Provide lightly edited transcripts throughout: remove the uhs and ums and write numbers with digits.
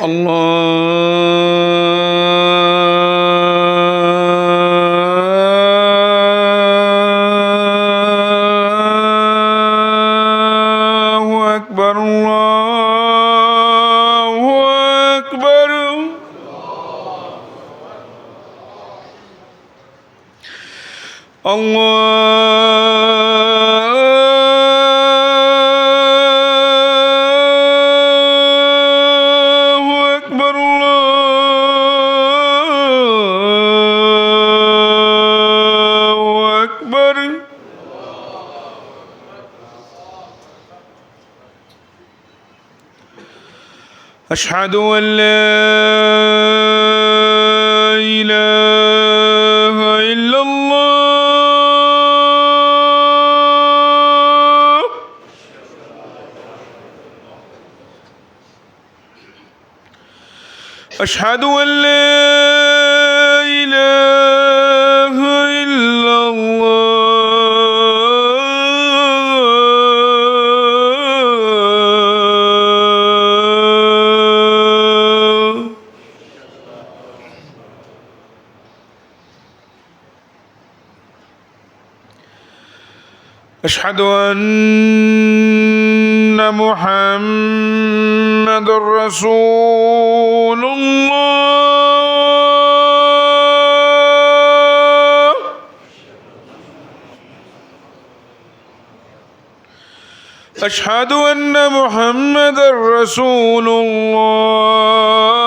الله أكبر الله أكبر. الله أكبر الله أكبر. أشهد أن لا إله إلا الله. أشهد أن لا إله إلا الله. أشهد أن محمد رسول الله. أشهد أن محمد رسول الله.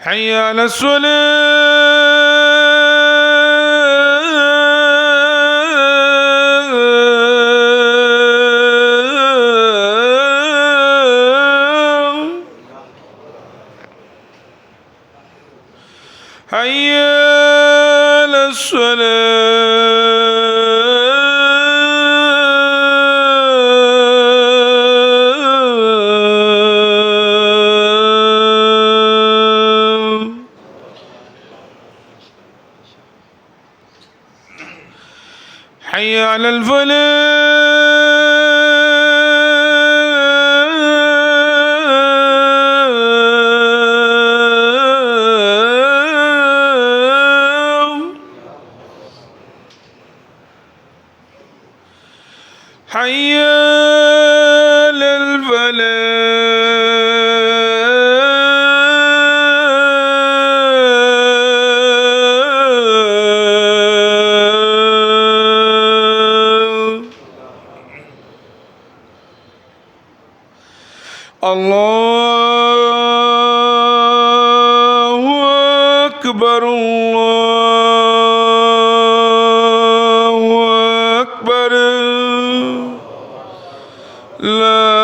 حي على الصلاة. حي على الصلاة. حي على الفلاح. حي على الفلاح. الله أكبر الله أكبر. لا